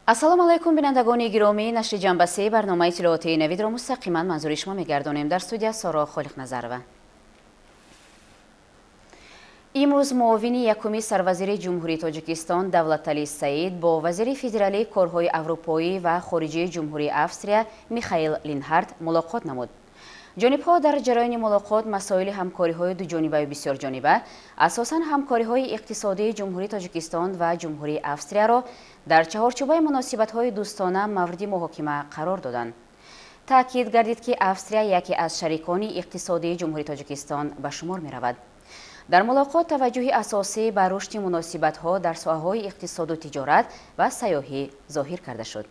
ассалому алайкум бинандагони гиромӣ, нашри ҷанбасии барномаи иттилоотии навидро мустақиман манзури шумо мегардонем. Дар студия Соро Холиқназарова. имрӯз муовини якуми сарвазири ҷумҳурии Тоҷикистон Давлаталӣ Саид бо вазири федералии корҳои аврупоӣ ва хориҷии ҷумҳурии Австрия Михаил Линҳард мулоқот намуд. ҷонибҳо дар ҷараёни мулоқот масоили ҳамкориҳои дуҷонибаи бисёрҷониба, асосан ҳамкориҳои иқтисодии ҷумҳурии Тоҷикистон ва ҷумҳурии Австрияро дар чаҳорчӯбаи муносибатҳои дӯстона мавриди муҳокима қарор доданд. таъкид гардид ки Австрия яке аз шарикони иқтисодии ҷумҳурии Тоҷикистон ба шумор меравад. дар мулоқот таваҷҷӯҳи асосӣ ба рушди муносибатҳо дар соҳаҳои иқтисоду тиҷорат ва сайёҳӣ зоҳир карда шуд.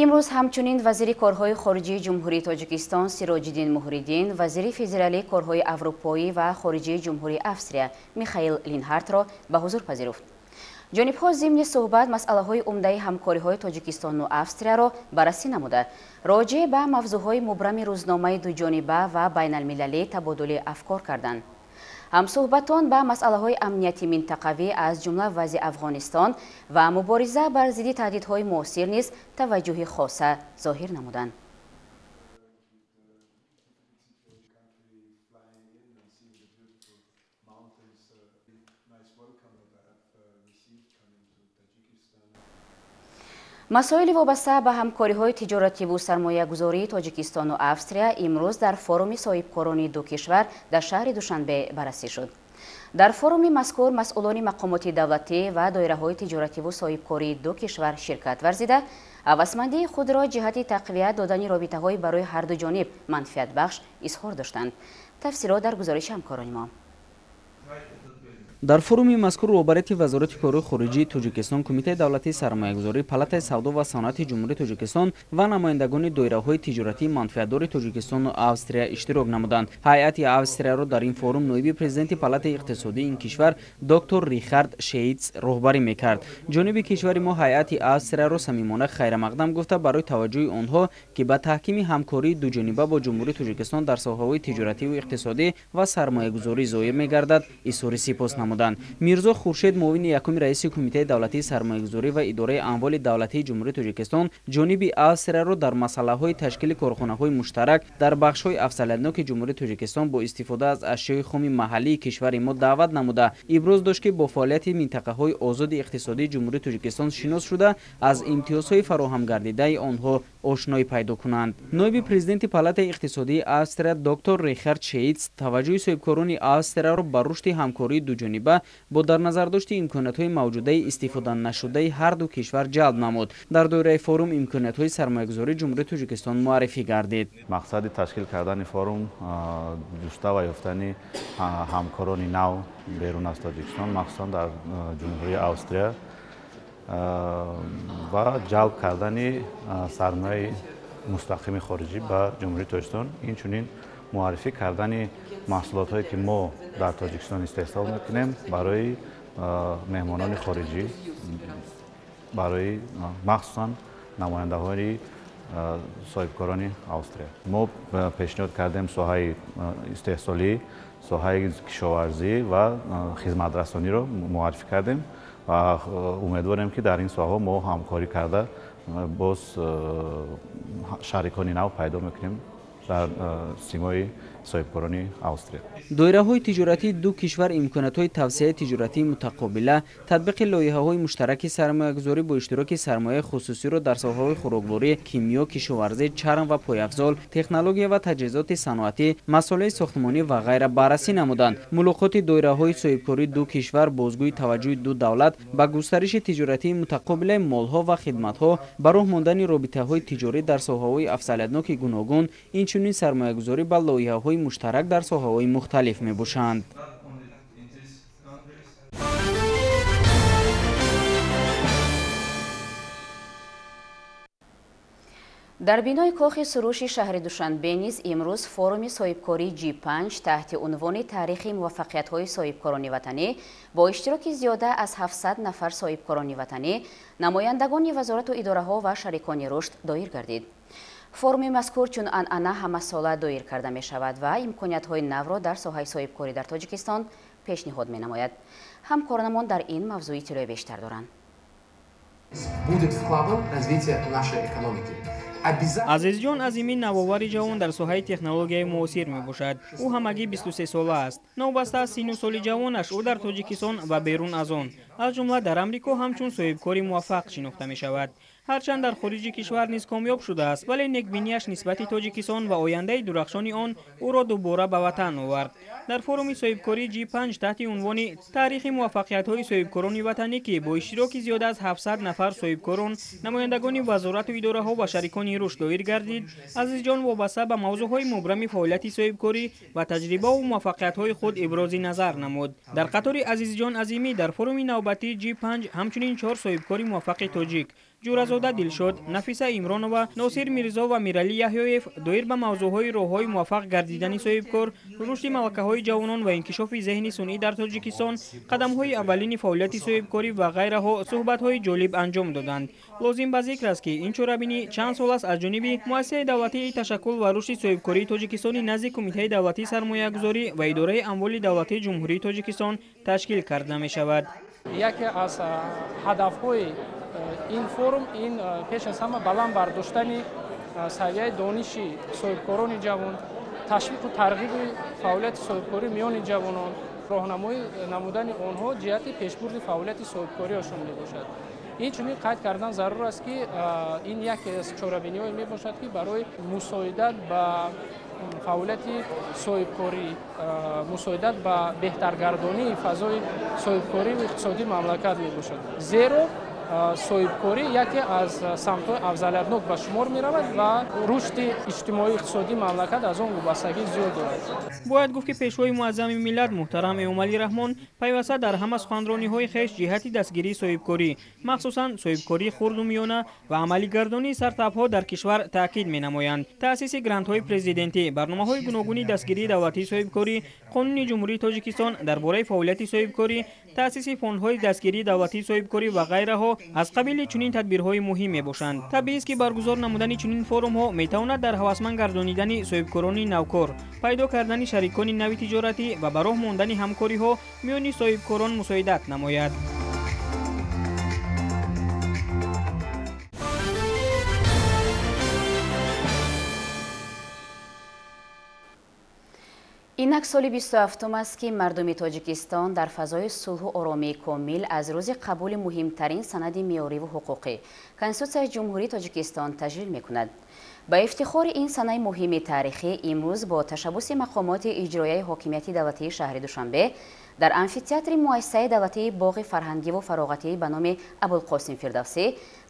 имрӯз ҳамчунин вазири корҳои хориҷии ҷумҳурии Тоҷикистон Сироҷиддин Муҳриддин, вазири федералии корҳои аврупоӣ ва хориҷии ҷумҳурии Австрия Михаил Линҳардро ба ҳузур пазируфт. ҷонибҳо зимни суҳбат масъалаҳои умдаи ҳамкориҳои Тоҷикистону Австрияро баррасӣ намуда, роҷеъ ба мавзӯъҳои мубрами рӯзномаи дуҷониба ва байналмилалӣ табодули афкор карданд. ҳамсуҳбатон ба масъалаҳои амнияти минтақавӣ аз ҷумла вазъи Афғонистон ва мубориза бар зидди таҳдидҳои муосир низ таваҷҷӯҳи хоса зоҳир намуданд. масоили вобаста ба ҳамкориҳои тиҷоративу сармоягузории Тоҷикистону Австрия имрӯз дар форуми соҳибкорони ду кишвар дар шаҳри Душанбе баррасӣ шуд. дар форуми мазкур масъулони мақомоти давлатӣ ва доираҳои тиҷоративу соҳибкории ду кишвар ширкат варзида, ҳавасмандии худро ҷиҳати тақвият додани робитаҳои барои ҳарду ҷониб манфиатбахш изҳор доштанд. тафсилот дар гузориши ҳамкорони мо. дар форуми мазкур роҳбарияти вазорати корҳои хориҷии Тоҷикистон, Кумитаи давлатии сармоягузорӣ, Палатаи савдо ва санъати ҷумҳурии Тоҷикистон ва намояндагони доираҳои тиҷоратии манфиатдори Тоҷикистону Австрия иштирок намуданд. ҳайати Австрияро дар ин форум ноиби президенти Палатаи иқтисодии ин кишвар доктор Рихард Шейц роҳбарӣ мекард. ҷониби кишвари мо ҳайати Австрияро самимона хайрамақдам гуфта барои таваҷҷӯҳи онҳо ки ба таҳкими ҳамкории дуҷониба бо ҷумҳурии Тоҷикистон дар соҳаҳои тиҷоративу иқтисодӣ ва сармоягузорӣ зоҳир мегардад, изҳори сипос намуданд. мирзо Хуршед, муовини якуми раиси Кумитаи давлатии сармоягузорӣ ва идораи амволи давлатии ҷумҳурии Тоҷикистон, ҷониби Австрияро дар масъалаҳои ташкили корхонаҳои муштарак дар бахшҳои афзалиятноки ҷумҳурии Тоҷикистон бо истифода аз ашёи хуми маҳаллии кишвари мо даъват намуда, иброз дошт ки бо фаъолияти минтақаҳои озоди иқтисодии ҷумҳурии Тоҷикистон шинос шуда, аз имтиёзҳои фароҳамгардидаи онҳо ошноӣ пайдо кунанд. ноиби президенти Палатаи иқтисодии Австрия доктор Рихард Шейц таваҷҷӯҳи соҳибкорони Австрияро ба рушди ҳамкории дуҷониба бо дар назардошти имкониятҳои мавҷудаи истифоданашудаи ҳарду кишвар ҷалб намуд. дар доираи форум имкониятҳои сармоягузории ҷумҳурии Тоҷикистон муаррифӣ гардид. мақсади ташкил кардани форум ҷуста ва ёфтани ҳамкорони нав берун аз Тоҷикистон, махсусан дар ҷумҳурии Австрия ва ҷалб кардани сармояи мустақими хориҷӣ ба ҷумҳурии Тоҷикистон, инчунин муаррифӣ кардани маҳсулотҳое ки мо дар Тоҷикистон истеҳсол мекунем барои меҳмонони хориҷӣ, барои махсусан намояндаҳои соҳибкорони Австрия. мо пешниҳод кардем соҳаи истеҳсолӣ, соҳаи кишоварзӣ ва хизматрасониро муаррифӣ кардем ва умедворем ки дар ин соҳаҳо мо ҳамкорӣ карда боз шарикони нав пайдо мекунем дар симои соҳибкорони Австрия. доираҳои тиҷоратии ду кишвар имкониятҳои тавсеяи тиҷоратии мутақобила, татбиқи лоиҳаҳои муштараки сармоягузорӣ бо иштироки сармояи хусусиро дар соҳаҳои хӯрокворӣ, кимиё, кишоварзӣ, чарм ва пойафзол, технология ва таҷҳизоти саноатӣ, масолаи сохтмонӣ ва ғайра баррасӣ намуданд. мулоқоти доираҳои соҳибкории ду кишвар бозгӯи таваҷҷӯҳи ду давлат ба густариши тиҷоратии мутақобилаи молҳо ва хидматҳо, ба роҳ мондани робитаҳои тиҷорӣ дар соҳаҳои афзалиятноки гуногун, инчунин сармоягузорӣ ба лоиҳаҳои муштарак дар соҳаҳои мухталиф мебошанд. дар бинои кохи сурӯши шаҳри Душанбе низ имрӯз форуми соҳибкории G5 таҳти унвони таърихи муваффақиятҳои соҳибкорони ватанӣ бо иштироки зиёда аз 700 нафар соҳибкорони ватанӣ, намояндагони вазорату идораҳо ва шарикони рушд доир гардид. форуми мазкур чун анъана ҳамасола доир карда мешавад ва имкониятҳои навро дар соҳаи соҳибкорӣ дар Тоҷикистон пешниҳод менамояд. ҳамкоронамон дар ин мавзӯъ иттилои бештар доранд. Будет вкладом в развитие нашей экономики. азизҷон азимӣ навовари ҷавон дар соҳаи технологияи муосир мебошад. ӯ ҳамагӣ 23 сола аст. новбаста аз сину соли ҷавонаш ӯ дар тоҷикистон ва берун аз он, аз ҷумла дар амрико ҳамчун соҳибкори муваффақ шинохта мешавад. ҳарчанд дар хориҷи кишвар низ камёб шудааст, вале некбиниаш нисбати тоҷикистон ва ояндаи дурахшони он ӯро дубора ба ватан овард. дар форуми соҳибкорӣ G5 таҳти унвони таърихи муваффақиятҳои соҳибкорони ватанӣ ки бо иштироки зиёда аз 700 нафар соҳибкорон, намояндагони вазорату идораҳо ва шарикони рушд доир гардид, азизҷон вобаста ба мавзӯъҳои мубрами фаъолияти соҳибкорӣ ва таҷрибаву муваффақиятҳои худ ибрози назар намуд. дар қатори азизҷон азимӣ дар форуми навбатии G5 ҳамчунин 4 соҳибкори муваффақи тоҷик ҷуразода Дилшод, Нафиса Имронова, Носир Мирзо ва Мирали Яҳёев доир ба мавзӯъҳои роҳҳои муваффақ гардидани соҳибкор, рушди малакаҳои ҷавонон ва инкишофи зеҳни сунъӣ дар Тоҷикистон, қадамҳои аввалини фаъолияти соҳибкорӣ ва ғайраҳо суҳбатҳои ҷолиб анҷом доданд. лозим ба зикр аст ки ин чорабинӣ чанд сол аст аз ҷониби муассисаи давлатии ташаккул ва рушди соҳибкории Тоҷикистони назди Кумитаи давлатии сармоягузорӣ ва идораи амволи давлатии Ҷумҳурии Тоҷикистон ташкил карда мешавад. яке аз ҳадафҳои ин форум ин пеш аз ҳама баланд бардоштани савияи дониши соҳибкорони ҷавон, ташвиқу тарғиби фаъолияти соҳибкорӣ миёни ҷавонон, роҳнамоӣ намудани онҳо ҷиҳати пешбурди фаъолияти соҳибкориашон мебошад. инчунин қайд кардан зарур аст ки ин яке аз чорабиниҳое мебошад ки барои мусоидат ба фаъолияти соҳибкорӣ, мусоидат ба беҳтаргардонии фазои соҳибкорӣ ва иқтисодии мамлакат мебошад. зеро соҳибкорӣ яке аз самтҳои афзалиятнок ба шумор меравад ва рушди иҷтимоии иқтисодии мамлакат аз он вобастагӣ зиёд дорад. бояд гуфт ки пешвои муаззами миллат муҳтарам Эмомалӣ Раҳмон пайваста дар ҳама суханрониҳои хеш ҷиҳати дастгирии соҳибкорӣ, махсусан соҳибкории хурду миёна ва амалигардонии стартапҳо дар кишвар таъкид менамоянд. таъсиси грантҳои президентӣ, барномаҳои гуногуни дастгирии давлатии соҳибкорӣ, қонуни ҷумҳурии Тоҷикистон дар бораи фаъолияти соҳибкорӣ, таъсиси фондҳои дастгирии давлатии соҳибкорӣ ва ғайраҳо аз қабили чунин тадбирҳои муҳим мебошанд. табиист ки баргузор намудани чунин форумҳо метавонад дар ҳавасманд гардонидани соҳибкорони навкор, пайдо кардани шарикони нави тиҷоратӣ ва ба роҳ мондани ҳамкориҳо миёни соҳибкорон мусоидат намояд. инак соли 27 аст ки мардуми Тоҷикистон дар фазои сулҳу оромии комил аз рӯзи қабули муҳимтарин санади меъёриву ҳуқуқӣ Конститутсияи Ҷумҳурии Тоҷикистон таҷлил мекунад. ба ифтихори ин санаи муҳими таърихӣ имрӯз бо ташаббуси мақомоти иҷроияи ҳокимияти давлатии шаҳри Душанбе дар амфитеатри муассисаи давлатии боғи фарҳангиву фароғатӣ ба номи Абулқосим Фирдавсӣ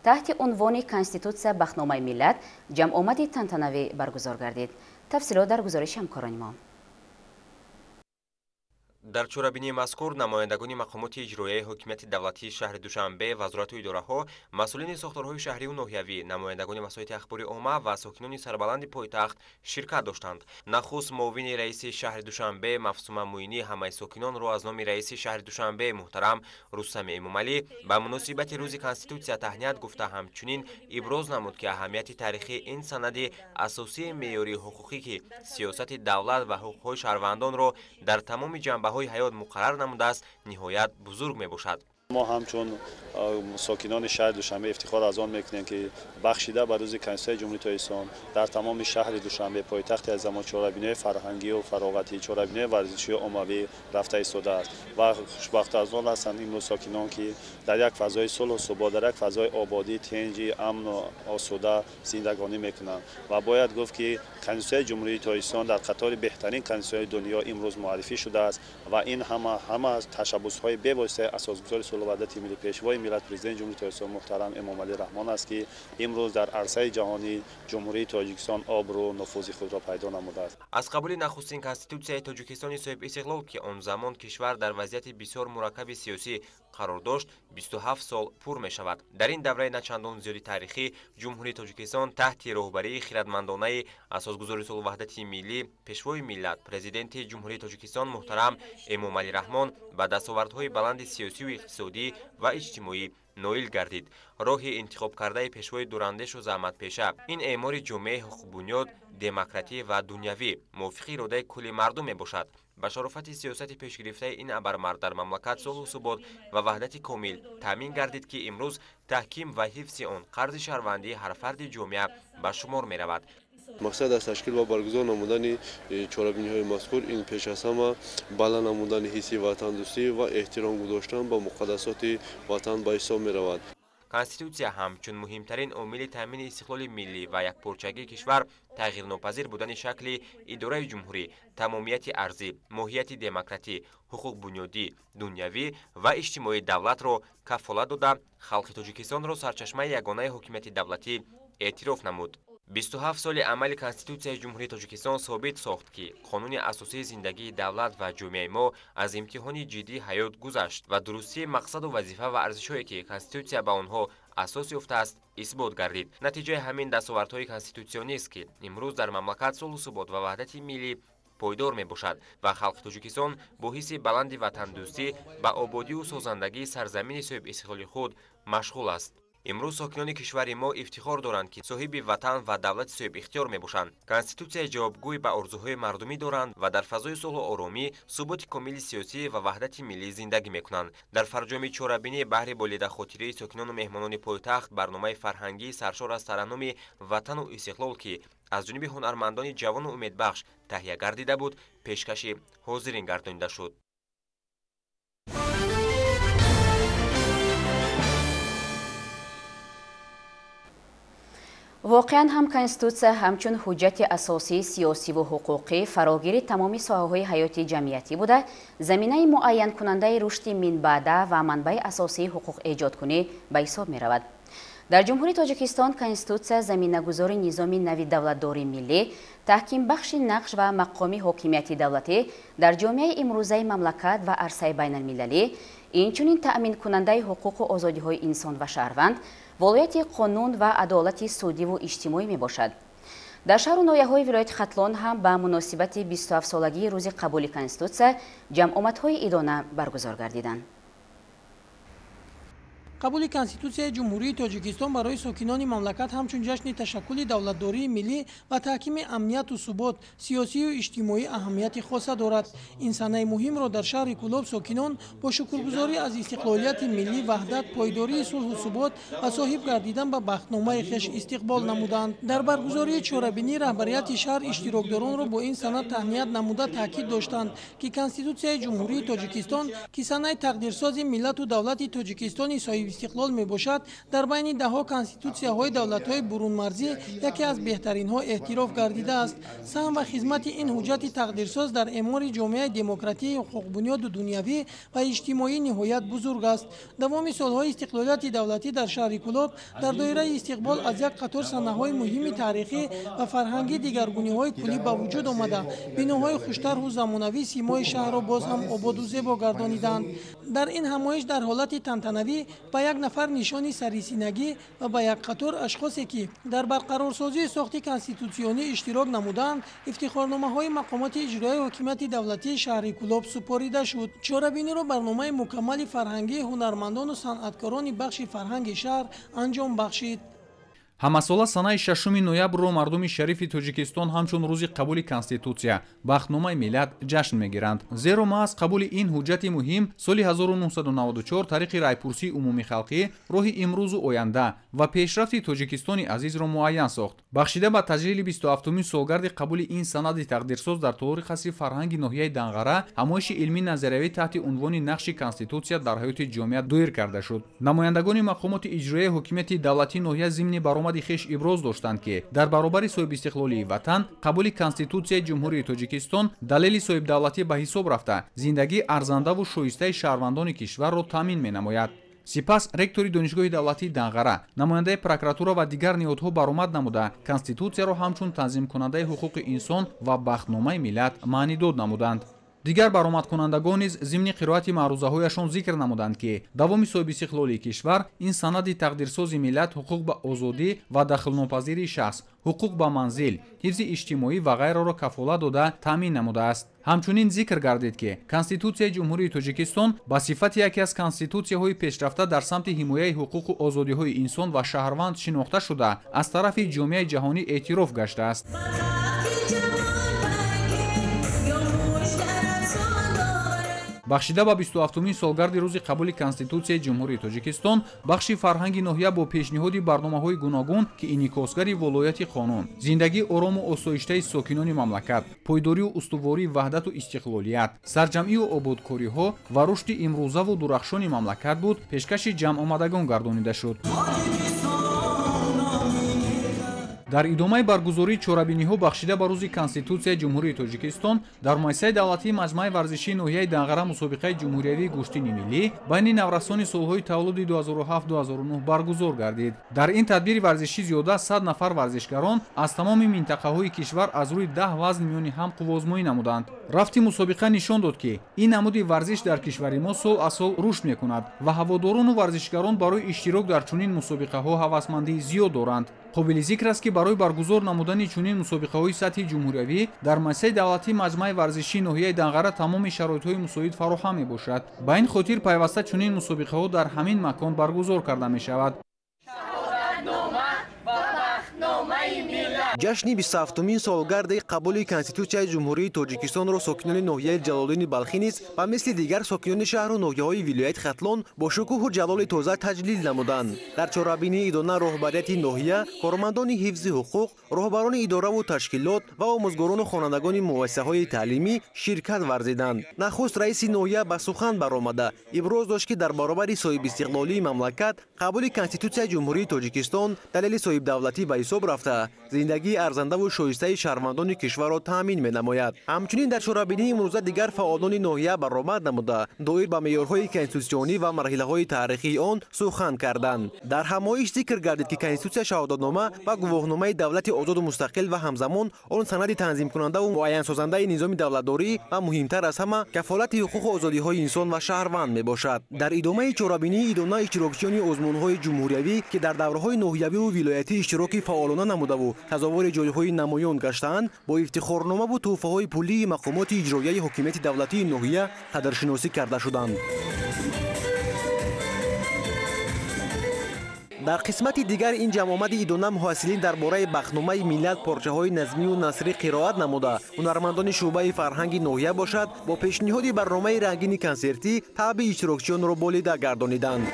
таҳти унвони Конститутсия бахномаи миллат ҷамъомади тантанавӣ баргузор гардид. Тафсилот дар гузориши ҳамкорони мо. дар чорабинии мазкур намояндагони мақомоти иҷроияи ҳокимияти давлатии шаҳри Душанбе, вазорату идораҳо, масъулини сохторҳои шаҳриву ноҳиявӣ, намояндагони васоити ахбори омма ва сокинони сарбаланди пойтахт ширкат доштанд. нахуст муовини раиси шаҳри Душанбе Мафсума Муинӣ ҳамаи сокинонро аз номи раиси шаҳри Душанбе муҳтарам Рустами Эмомалӣ ба муносибати рӯзи Конститутсия таҳният гуфта ҳамчунин иброз намуд ки аҳамияти таърихии ин санади асосии меъёрии ҳуқуқӣ ки сиёсати давлат ва ҳуқуқҳои шаҳрвандонро дар тамоми ҷанбаҳои ҳаёт муқаррар намудааст ниҳоят бузург мебошад. ما همچون ساکنان شهر دوشنبه افتخار از آن میکنیم که بخشیده به روز کنستوی جمهوری تویستان در تمام شهر دوشنبه پایتخت از زمان چهاربینی فرهنگی و فراغتی چهاربینی ورزشی عمومی رفته ایستاده است و خوشبخت از آن هستند این ساکنان که در یک فضای صلح و ثبات، در یک فضای آبادی، تنجی، امن و آسوده زندگانی میکنند و باید گفت که کنستوی جمهوری تویستان در قطار بهترین کنستوی دنیا امروز معرفی شده است و این همه تشبس‌های به‌واسطه اساسگذار وحدت ملی پیشوای ملت پرزیدنت جمهوری تویستان محترم امامعلی رحمان است که امروز در عرصه جهانی جمهوری تاجیکستان آبرو نفوذ خود را پیدا نموده است. از قبول نخستین کنستیتوسیای تاجیکستان صاحب استقلال که آن زمان کشور در وضعیت بسیار مرکب سیاسی قرار داشت 27 سال پور می شود. در این دوره نچندان زیادی تاریخی جمهوری تاجیکستان تحت راهبری خردمندانه اساسگذار صلح و وحدت ملی پیشوای ملت پرزیدنت جمهوری تاجیکستان محترم امامعلی رحمان با دستاوردهای بلند سیاسی و اقتصادی و اجتماعی نویل گردید. راه انتخاب کرده پیشوای دوراندیش و زحمت‌پیشه این اعمار جامعه حقوق بنیاد دموکراتی و دنیوی موافق اراده کل مردم می باشد. ба шарофати сиёсати пешгирифтаи ин абармард дар мамлакат солҳу субот ва ваҳдати комил таъмин гардид ки имрӯз таҳким ва ҳифзи он қарзи шаҳрвандии ҳар фарди ҷомеа ба шумор меравад. мақсад аз ташкил ва баргузор намудани чорабиниҳои мазкур ин пеш аз ҳама баланд намудани ҳисси ватандӯстӣ ва эҳтиром гузоштан ба муқаддасоти ватан ба ҳисоб меравад. конститутсия ҳамчун муҳимтарин омили таъмини истиқлоли миллӣ ва якпорчагии кишвар, тағйирнопазир будани шакли идораи ҷумҳурӣ, тамомияти арзӣ, моҳияти демократӣ, ҳуқуқ бунёдӣ, дунявӣ ва иҷтимоии давлатро кафолат дода, халқи Тоҷикистонро сарчашмаи ягонаи ҳокимияти давлатӣ эътироф намуд. 27 соли амали Конститутсияи Ҷумҳурии Тоҷикистон собит сохт ки қонуни асосии зиндагии давлат ва ҷомеаи мо аз имтиҳони ҷиддии ҳаёт гузашт ва дурустии мақсаду вазифа ва арзишҳое ки Конститутсия ба онҳо асос ёфтааст исбот гардид. натиҷаи ҳамин дастовардҳои конститутсионист ки имрӯз дар мамлакат солҳу субот ва ваҳдати миллӣ пойдор мебошад ва халқи Тоҷикистон бо ҳисси баланди ватандӯстӣ ба ободию созандагии сарзамини соҳибистиқлоли худ машғул аст. имрӯз сокинони кишвари мо ифтихор доранд ки соҳиби ватан ва давлати соҳибихтиёр мебошанд. Конститутсияи ҷавобгӯй ба орзуҳои мардумӣ доранд ва дар фазои сулҳу оромӣ суботи комили сиёсӣ ва ваҳдати миллӣ зиндагӣ мекунанд. дар фарҷоми чорабинӣ баҳри болидахотирии сокинону меҳмонони пойтахт барномаи фарҳангии саршор аз тараннуми ватану истиқлол ки аз ҷониби ҳунармандони ҷавону умедбахш таҳия гардида буд, пешкаши ҳозирин гардонида шуд. воқеан ҳам конститутсия ҳамчун ҳуҷҷати асосии сиёсиву ҳуқуқӣ фарогири тамоми соҳаҳои ҳаёти ҷамъиятӣ буда, заминаи муайянкунандаи рушди минбаъда ва манбаи асосии ҳуқуқэҷодкунӣ ба ҳисоб меравад. дар ҷумҳурии Тоҷикистон конститутсия заминагузори низоми нави давлатдории миллӣ, таҳкимбахши нақш ва мақоми ҳокимияти давлатӣ дар ҷомеаи имрӯзаи мамлакат ва арсаи байналмилалӣ, инчунин таъминкунандаи ҳуқуқу озодиҳои инсон ва шаҳрванд, волояти қонун ва адолати судиву иҷтимоӣ мебошад. дар шаҳру ноҳияҳои вилояти Хатлон ҳам ба муносибати 27-солагии рӯзи қабули конститутсия ҷамъомадҳои идона баргузор гардиданд. қабули конститутсияи ҷумҳурии Тоҷикистон барои сокинони мамлакат ҳамчун ҷашни ташаккули давлатдории миллӣ ва таҳкими амнияту субот сиёсию иҷтимоӣ аҳамияти хоса дорад. ин санаи муҳимро дар шаҳри Кӯлоб сокинон бо шукргузорӣ аз истиқлолияти миллӣ, ваҳдат, пойдории сулҳу субот ва соҳиб гардидан ба бахтномаи хеш истиқбол намуданд. дар баргузории чорабинӣ раҳбарияти шаҳр иштирокдоронро бо ин сана таҳният намуда таъкид доштанд ки Конститутсияи Ҷумҳурии Тоҷикистон ки санаи тақдирсози миллату давлати Тоҷикистони соҳиб истиқлол мебошад, дар байни даҳо конститутсияҳои давлатҳои бурунмарзӣ яке аз беҳтаринҳо эътироф гардидааст. саҳм ва хизмати ин ҳуҷҷати тақдирсоз дар эъмори ҷомеаи демократии ҳуқуқбунёду дунявӣ ва иҷтимоӣ ниҳоят бузург аст. давоми солҳои истиқлолияти давлатӣ дар шаҳри Кӯлоб дар доираи истиқбол аз як қатор санаҳои муҳими таърихӣ ва фарҳангӣ дигаргуниҳои куллӣ ба вуҷуд омада, биноҳои хуштарҳу замонавӣ симои шаҳрро боз ҳам ободу зебо гардониданд. дар ин ҳамоиш дар ҳолати тантанавӣ ба як нафар нишони сарисинагӣ ва ба як қатор ашхосе ки дар барқарорсозии сохти конститутсионӣ иштирок намуданд, ифтихорномаҳои мақомоти иҷроии ҳокимияти давлатии шаҳри Кӯлоб супорида шуд. чорабиниро барномаи мукаммали фарҳангии ҳунармандону санъаткорони бахши фарҳанги шаҳр анҷом бахшид. ҳамасола санаи 6 ноябрро мардуми шарифи Тоҷикистон ҳамчун рӯзи қабули конститутсия бахтномаи миллат ҷашн мегиранд. зеро маҳз қабули ин ҳуҷҷати муҳим соли 1994 тариқи райпурсии умумии халқӣ роҳи имрӯзу оянда ва пешрафти Тоҷикистони азизро муайян сохт. бахшида ба таҷлили 27-умин солгарди қабули ин санади тақдирсоз дар толори қасри фарҳанги ноҳияи Данғара, ҳамоиши илмӣ назариявӣ таҳти унвони нақши конститутсия дар ҳаёти ҷомеа доир карда шуд. намояндагони мақомоти иҷроии ҳокимияти давлатии ноҳия зимни баромади хеш иброз доштанд ки дар баробари соҳибистиқлолии ватан қабули конститутсияи ҷумҳурии Тоҷикистон далели соҳибдавлатӣ ба ҳисоб рафта зиндагии арзандаву шоистаи шаҳрвандони кишварро таъмин менамояд. сипас ректори донишгоҳи давлатии Данғара, намояндаи прокуратура ва дигар ниҳодҳо баромад намуда конститутсияро ҳамчун танзимкунандаи ҳуқуқи инсон ва бахтномаи миллат маънидод намуданд. дигар баромадкунандагон низ зимни қироати маърузаҳояшон зикр намуданд ки давоми соҳибистиқлолии кишвар ин санади тақдирсози миллат ҳуқуқ ба озодӣ ва дахлнопазирии шахс, ҳуқуқ ба манзил, ҳифзи иҷтимоӣ ва ғайраро кафолат дода таъмин намудааст. ҳамчунин зикр гардид ки Конститутсияи Ҷумҳурии Тоҷикистон ба сифати яке аз конститутсияҳои пешрафта дар самти ҳимояи ҳуқуқу озодиҳои инсон ва шаҳрванд шинохта шуда аз тарафи ҷомеаи ҷаҳонӣ эътироф гаштааст. бахшида ба 27-мин солгарди рӯзи қабули конститутсияи ҷумҳурии тоҷикистон бахши фарҳанги ноҳия бо пешниҳоди барномаҳои гуногун ки инъикосгари волояти қонун, зиндагии орому осоиштаи сокинони мамлакат, пойдорию устувории ваҳдату истиқлолият, сарҷамъию ободкориҳо ва рушди имрӯзаву дурахшони мамлакат буд, пешкаши ҷамъомадагон гардонида шуд. дар идомаи баргузории чорабиниҳо бахшида ба рӯзи конститутсияи ҷумҳурии тоҷикистон дар муассисаи давлатии маҷмӯаи варзишии ноҳияи Данғара мусобиқаи ҷумҳуриявии гӯштини миллӣ байни наврасони солҳои таваллуди 2007-2009 баргузор гардид. дар ин тадбири варзишӣ зиёда аз 100 нафар варзишгарон аз тамоми минтақаҳои кишвар аз рӯи 10 вазн миёни ҳам қуввозмоӣ намуданд. рафти мусобиқа нишон дод ки ин намуди варзиш дар кишвари мо сол аз сол рушд мекунад ва ҳаводорону варзишгарон барои иштирок дар чунин мусобиқаҳо ҳавасмандии зиёд доранд. қобили зикр аст ки барои баргузор намудани чунин мусобиқаҳои сатҳи ҷумҳуриявӣ дар муассисаи давлатии маҷмӯаи варзишии ноҳияи Данғара тамоми шароитҳои мусоид фароҳам мебошад. ба ин хотир пайваста чунин мусобиқаҳо дар ҳамин макон баргузор карда мешавад. ҷашни 27-мин солгарди қабули конститутсияи ҷумҳурии тоҷикистонро сокинони ноҳияи ҷалолиддини балхӣ низ ба мисли дигар сокинони шаҳру ноҳияҳои вилояти хатлон бо шукӯҳу ҷалоли тоза таҷлил намуданд. дар чорабинии идона роҳбарияти ноҳия, кормандони ҳифзи ҳуқуқ, роҳбарони идораву ташкилот ва омӯзгорону хонандагони муассисаҳои таълимӣ ширкат варзиданд. нахуст раиси ноҳия ба сухан баромада иброз дошт ки дар баробари соҳибистиқлолии мамлакат қабули конститутсияи ҷумҳурии тоҷикистон далели соҳибдавлатӣ ба ҳисоб рафта зиндагии арзандаву шоистаи шаҳрвандони кишварро таъмин менамояд. ҳамчунин дар чорабинии имрӯза дигар фаъолони ноҳия баромад намуда доир ба меъёрҳои конститутсионӣ ва марҳилаҳои таърихии он сухан карданд. дар ҳамоиш зикр гардид ки конститутсия шаҳодатнома ва гувоҳномаи давлати озоду мустақил ва ҳамзамон он санади танзимкунандаву муайянсозандаи низоми давлатдорӣ ва муҳимтар аз ҳама кафолати ҳуқуқу озодиҳои инсон ва шаҳрванд мебошад. дар идомаи чорабинии идона иштирокчиёни озмунҳои ҷумҳуриявӣ ки дар давраҳои ноҳиявиву вилоятӣ иштироки фаъолона намудаву тазовори ҷойҳои намоён гаштаанд бо ифтихорнома ву тӯҳфаҳои пулии мақомоти иҷроияи ҳокимияти давлатии ноҳия қадршиносӣ карда шуданд. дар қисмати дигар ин ҷамъомади идона муҳассилин дар бораи бахтномаи миллат порчаҳои назмию насрӣ қироат намуда ҳунармандони шуъбаи фарҳанги ноҳия бошад бо пешниҳоди барномаи рангини консертӣ таъби иштирокчиёнро болида гардониданд.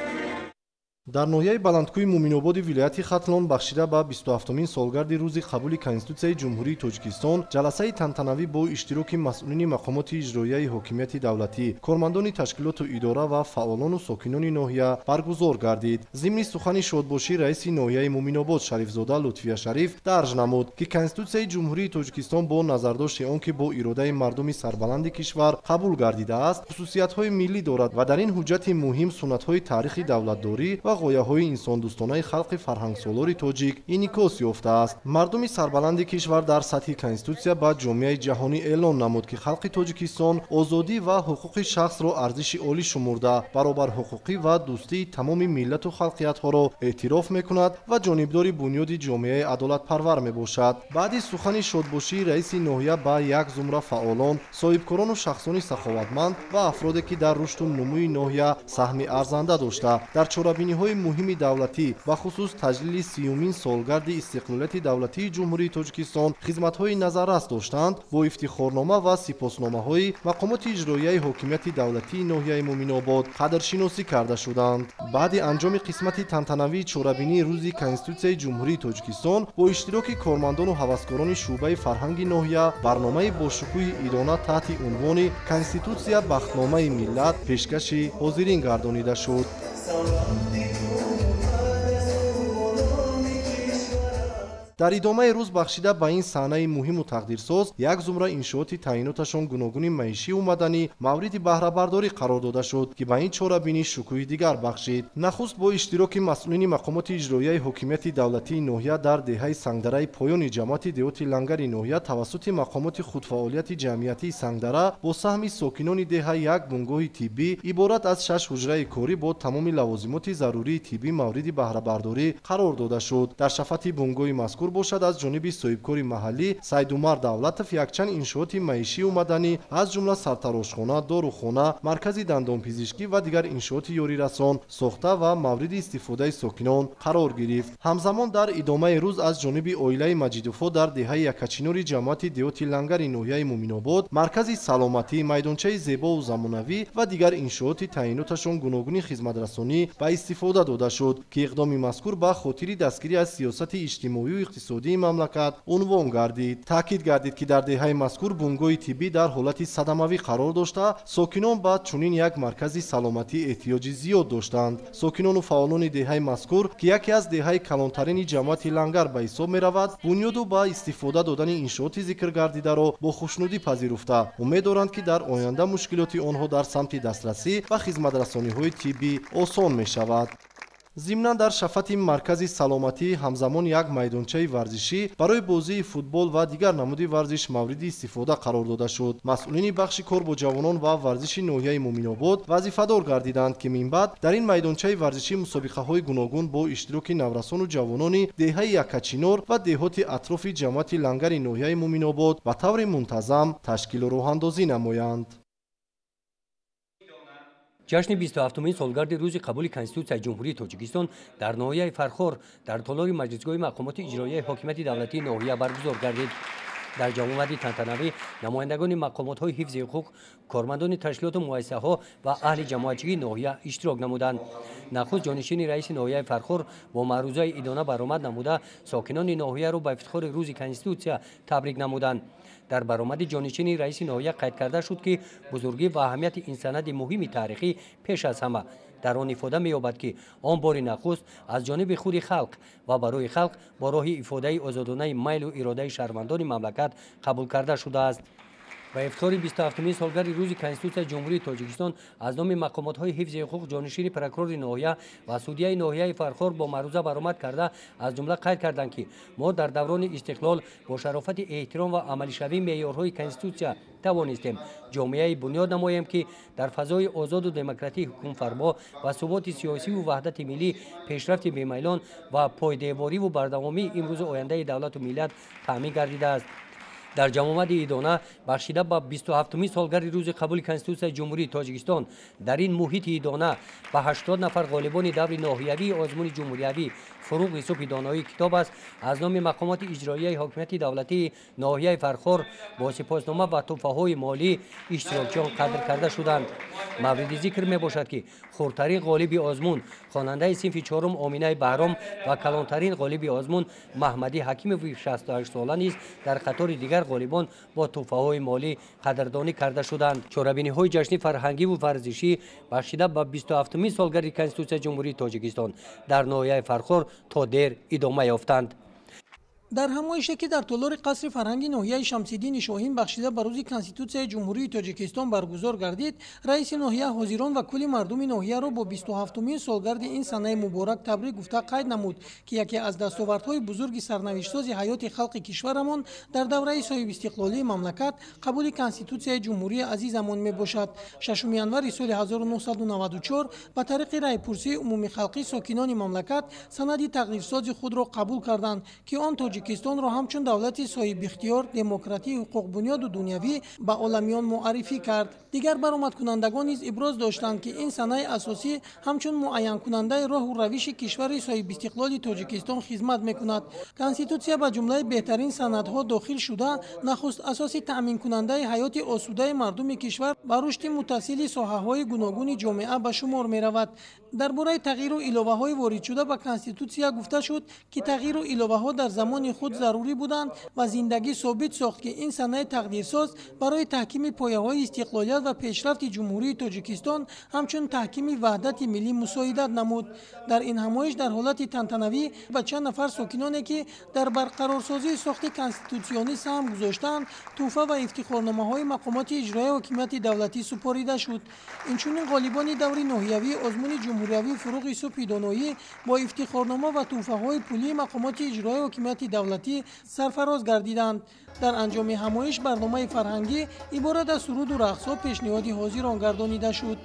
дар ноҳияи баландкӯҳи муминободи вилояти хатлон бахшида ба 27-мин солгарди рӯзи қабули конститутсияи ҷумҳурии тоҷикистон ҷаласаи тантанавӣ бо иштироки масъулини мақомоти иҷроияи ҳокимияти давлатӣ, кормандони ташкилоту идора ва фаъолону сокинони ноҳия баргузор гардид. зимни сухани шодбошӣ раиси ноҳияи муминобод шарифзода лутфия шариф дарж намуд ки конститутсияи ҷумҳурии тоҷикистон бо назардошти он ки бо иродаи мардуми сарбаланди кишвар қабул гардидааст хусусиятҳои миллӣ дорад ва дар ин ҳуҷҷати муҳим суннатҳои таърихи давлатдорӣ ва ғояҳои инсондӯстонаи халқи фарҳангсолори тоҷик инъикос ёфтааст. мардуми сарбаланди кишвар дар сатҳи конститутсия ба ҷомеаи ҷаҳонӣ эълон намуд ки халқи тоҷикистон озодӣ ва ҳуқуқи шахсро арзиши олӣ шумурда баробарҳуқуқӣ ва дӯстии тамоми миллату халқиятҳоро эътироф мекунад ва ҷонибдори бунёди ҷомеаи адолатпарвар мебошад. баъди сухани шодбошии раиси ноҳия ба як зумра фаъолон, соҳибкорону шахсони саховатманд ва афроде ки дар рушду нумӯи ноҳия саҳми арзанда дошта дар чорабиниҳои муҳими давлатӣ ба хусус таҷлили 30-мин солгарди истиқлолияти давлатии ҷумҳурии тоҷикистон хизматҳои назаррас доштанд бо ифтихорнома ва сипосномаҳои мақомоти иҷроияи ҳокимияти давлатии ноҳияи муминобод қадршиносӣ карда шуданд. баъди анҷоми қисмати тантанавии чорабинии рӯзи конститутсияи ҷумҳурии тоҷикистон бо иштироки кормандону ҳаваскорони шуъбаи фарҳанги ноҳия барномаи бошукӯҳи идона таҳти унвони конститутсия бахтномаи миллат пешкаши ҳозирин гардонида шуд. дар идомаи рӯз бахшида ба ин саҳнаи муҳиму тақдирсоз як зумра иншооти таъиноташон гуногуни маишиву маданӣ мавриди баҳрабардорӣ қарор дода шуд ки ба ин чорабинӣ шукӯҳи дигар бахшид. нахуст бо иштироки масъулини мақомоти иҷроияи ҳокимияти давлатии ноҳия дар деҳаи сангдараи поёни ҷамъияти деҳоти лангари ноҳия тавассути мақомоти худфаъолияти ҷамъиятии сангдара бо саҳми сокинони деҳа як бунгоҳи тиббӣ иборат аз 6 ҳуҷраи корӣ бо тамоми лавозимоти зарурии тиббӣ мавриди баҳрабардорӣ қарор дода шуд. дар шафати бунгоҳи мазкур мазкур бошад аз ҷониби соҳибкори маҳаллӣ Сайдумар Давлатов якчанд иншооти маишӣ ва маданӣ аз ҷумла сартарошхона, дорухона, маркази дандонпизишкӣ ва дигар иншооти ёрирасон сохта ва мавриди истифодаи сокинон қарор гирифт. Ҳамзамон дар идомаи рӯз аз ҷониби оилаи Маҷидовҳо дар деҳаи Якачинори ҷамоати деҳоти Лангари ноҳияи Муминобод маркази саломатӣ, майдончаи зебову замонавӣ ва дигар иншооти таъиноташон гуногуни хизматрасонӣ ба истифода дода шуд, ки иқдоми мазкур ба хотири дастгирӣ аз сиёсати иҷтимоиву иқтисодии мамлакат унвон гардид. Таъкид гардид, ки дар деҳаи мазкур бунгоҳи тиббӣ дар ҳолати садамавӣ қарор дошта, сокинон ба чунин як маркази саломатӣ эҳтиёҷи зиёд доштанд. Сокинону фаъолони деҳаи мазкур, ки яке аз деҳаи калонтарини ҷамоати Лангар ба ҳисоб меравад, бунёду ба истифода додани иншооти зикргардидаро бо хушнудӣ пазируфта, умед доранд, ки дар оянда мушкилоти онҳо дар самти дастрасӣ ба хизматрасониҳои тиббӣ осон мешавад. Зимнан дар шафати маркази саломатӣ ҳамзамон як майдончаи варзишӣ барои бозии футбол ва дигар намуди варзиш мавриди истифода қарор дода шуд. Масъулини бахши кор бо ҷавонон ва варзиши ноҳияи Муминобод вазифадор гардиданд, ки минбаъд дар ин майдончаи варзишӣ мусобиқаҳои гуногун бо иштироки наврасону ҷавонони деҳаи Якачинор ва деҳоти атрофи ҷамоати Лангари ноҳияи Муминобод ба таври мунтазам ташкилу роҳандозӣ намоянд. ҷашни 27-умин солгарди рӯзи қабули Конститутсияи Ҷумҳурии Тоҷикистон дар ноҳияи Фархор дар толори маҷлисгоҳи маҳкумоти иҷроияи ҳокимияти давлатии ноҳия баргузор гардид. дар ҷамъовади тантанавӣ намояндагони мақомотҳои ҳифзи ҳуқуқ, кормандони ташкилоту муассисаҳо ва аҳли ҷамоатчигии ноҳия иштирок намуданд. нахуст ҷонишини раиси ноҳияи Фархор бо маърузаи идона баромад намуда сокинони ноҳияро ба ифтихори рӯзи Конститутсия табрик намуданд. дар баромади ҷонишини раиси ноҳия қайд карда шуд, ки бузургӣ ва аҳамияти ин санади муҳими таърихӣ пеш аз ҳама дар он ифода меёбад, ки он бори нахуст аз ҷониби худи халқ ва барои халқ бо роҳи ифодаи озодонаи майлу иродаи шаҳрвандони мамлакат қабул карда шудааст. ба ифтихори 27-умин солгарди рӯзи Конститутсияи Ҷумҳурии Тоҷикистон аз номи мақомотҳои ҳифзи ҳуқуқ ҷонишини прокурори ноҳия ва судияи ноҳияи Фархор бо маъруза баромад карда аз ҷумла қайд карданд, ки мо дар даврони истиқлол бо шарофати эҳтиром ва амалишавии меъёрҳои Конститутсия тавонистем ҷомеаи бунёд намоем, ки дар фазои озоду демократии ҳукмфармо ва суботи сиёсиву ваҳдати миллӣ пешрафти бемайлон ва пойдевориву бардавомии имрӯзу ояндаи давлату миллат таъмин гардидааст. дар ҷамъовади идона бахшида ба 27-умин солгарди рӯзи қабули Конститутсияи Ҷумҳурии Тоҷикистон дар ин муҳити идона ба 80 нафар ғолибони даври ноҳиявии озмуни ҷумҳуриявӣ фуруғи субҳи доноии китоб аст аз номи мақомоти иҷроияи ҳокимияти давлатии ноҳияи Фархор бо сипоснома ва тӯҳфаҳои молӣ иштирокчиён қадр карда шуданд. мавриди зикр мебошад, ки хурдтарин ғолиби озмун хонандаи синфи чорум Оминаи Баҳром ва калонтарин ғолиби озмун Маҳмади Ҳакимови 68 сола низ дар қатори дигар ғолибон бо тӯҳфаҳои молӣ қадрдонӣ карда шуданд. чорабиниҳои ҷашни фарҳангиву варзишӣ бахшида ба 27-умин солгарди Конститутсияи Ҷумҳурии Тоҷикистон дар ноҳияи Фархор то дер идома ёфтанд. дар ҳамоише ки дар толори қасри фарҳанги ноҳияи Шамсиддини Шоҳин бахшида ба рӯзи Конститутсияи Ҷумҳурии Тоҷикистон баргузор гардид, раиси ноҳия ҳозирон ва кулли мардуми ноҳияро бо 27-умин солгарди ин санаи муборак табрик гуфта қайд намуд, ки яке аз дастовардҳои бузурги сарнавиштсози ҳаёти халқи кишварамон дар давраи соҳибистиқлолии мамлакат қабули Конститутсияи Ҷумҳурии азизамон мебошад. 6 январи соли 1994 ба тариқи райпурсии умуми халқӣ сокинони мамлакат санади тақдирсози худро қабул карданд, ки он Тоҷикистонро ҳамчун давлати соҳибихтиёр, демократии ҳуқуқбунёду дунявӣ ба оламиён муаррифӣ кард. дигар баромадкунандагон низ иброз доштанд, ки ин санаи асосӣ ҳамчун муайянкунандаи роҳу равиши кишвари соҳибистиқлоли Тоҷикистон хизмат мекунад. Конститутсия ба ҷумлаи беҳтарин санадҳо дохил шуда, нахуст асоси таъминкунандаи ҳаёти осудаи мардуми кишвар ба рушди муттасили соҳаҳои гуногуни ҷомеа ба шумор меравад. дар бораи тағйиру иловаҳои воридшуда ба Конститутсия гуфта шуд, ки тағйиру иловаҳо дар замони худ зарурӣ буданд ва зиндагӣ собит сохт, ки ин санаи тақдирсоз барои таҳкими пояҳои истиқлолият ва пешрафти Ҷумҳурии Тоҷикистон ҳамчун таҳкими ваҳдати миллӣ мусоидат намуд. дар ин ҳамоиш дар ҳолати тантанавӣ ба чанд нафар сокиноне, ки дар барқарорсозии сохти конститутсионӣ саҳм гузоштанд, тӯҳфа ва ифтихорномаҳои мақомоти иҷроияи ҳокимияти давлатӣ супорида шуд. инчунин ғолибони даври ноҳиявии озмуни ҷумҳуриявӣ фуруғи субҳи доноӣ бо ифтихорнома ва тӯҳфаҳои пулии мақомоти иҷроияи ҳокимияти давлатӣ сарфароз гардиданд. дар анҷоми ҳамоиш барномаи фарҳангӣ иборат аз суруду рақсҳо пешниҳоди ҳозирон гардонида шуд.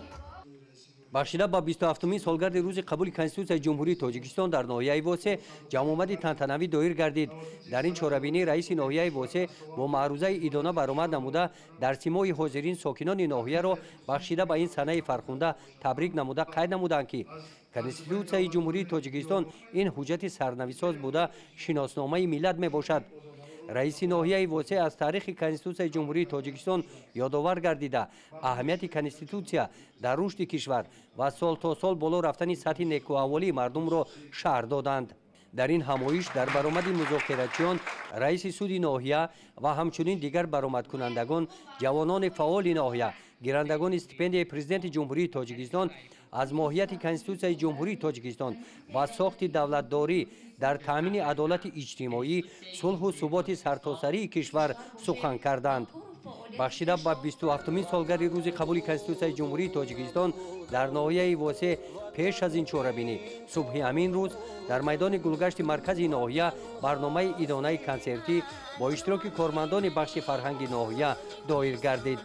бахшида ба 27-мин солгарди рӯзи қабули конститутсияи ҷумҳурии тоҷикистон дар ноҳияи восе ҷамъомади тантанавӣ доир гардид. Дар ин чорабинӣ раиси ноҳияи восе бо маърузаи идона баромад намуда дар симои ҳозирин сокинони ноҳияро бахшида ба ин санаи фархунда табрик намуда қайд намуданд ки конститутсияи ҷумҳурии тоҷикистон ин ҳуҷҷати сарнависоз буда шиносномаи миллат мебошад. раиси ноҳияи восе аз таърихи конститутсияи ҷумҳурии тоҷикистон ёдовар гардида аҳамияти конститутсия дар рушди кишвар ва сол то сол боло рафтани сатҳи некуаҳволии мардумро шаҳр доданд. дар ин ҳамоиш дар баромади музокирачиён раиси суди ноҳия ва ҳамчунин дигар баромадкунандагон ҷавонони фаъоли ноҳия гирандагони стипендияи президенти ҷумҳурии тоҷикистон аз моҳияти конститутсияи ҷумҳурии тоҷикистон ва сохти давлатдорӣ дар таъмини адолати иҷтимоӣ сулҳу суботи сартосарии кишвар сухан карданд. бахшида ба 27-мин солгари рӯзи қабули конститутсияи ҷумҳурии тоҷикистон дар ноҳияи восе пеш аз ин чорабинӣ субҳи ҳамин рӯз дар майдони гулгашти маркази ноҳия барномаи идонаи консертӣ бо иштироки кормандони бахши фарҳанги ноҳия доир гардид.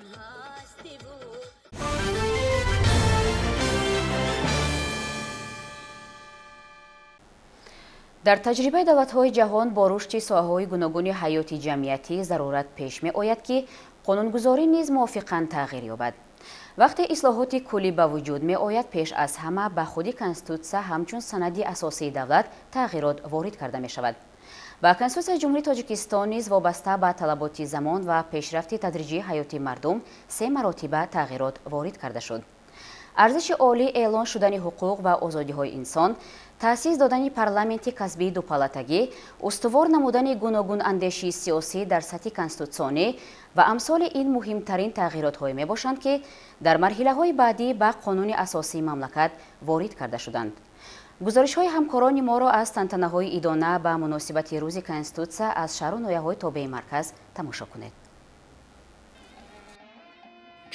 дар таҷрибаи давлатҳои ҷаҳон бо рушди соҳаҳои гуногуни ҳаёти ҷамъиятӣ зарурат пеш меояд ки қонунгузорӣ низ мувофиқан тағйир ёбад. вақте ислоҳоти куллӣ ба вуҷуд меояд, пеш аз ҳама ба худи конститутсия ҳамчун санади асосии давлат тағйирот ворид карда мешавад. ба конститутсияи ҷумҳурии тоҷикистон низ вобаста ба талаботи замон ва пешрафти тадриҷии ҳаёти мардум 3 маротиба тағйирот ворид карда шуд. арзиши олӣ, эълон шудани ҳуқуқ ва озодиҳои инсон, таъсис додани парламенти касбии дупалатагӣ, устувор намудани гуногунандешии сиёсӣ дар сатҳи конститутсионӣ ва амсоли ин муҳимтарин тағйиротҳое мебошанд, ки дар марҳилаҳои баъдӣ ба қонуни асосии мамлакат ворид карда шуданд. гузоришҳои ҳамкорони моро аз тантанаҳои идона ба муносибати рӯзи конститутсия аз шаҳру ноҳияҳои тобеи марказ тамошо кунед.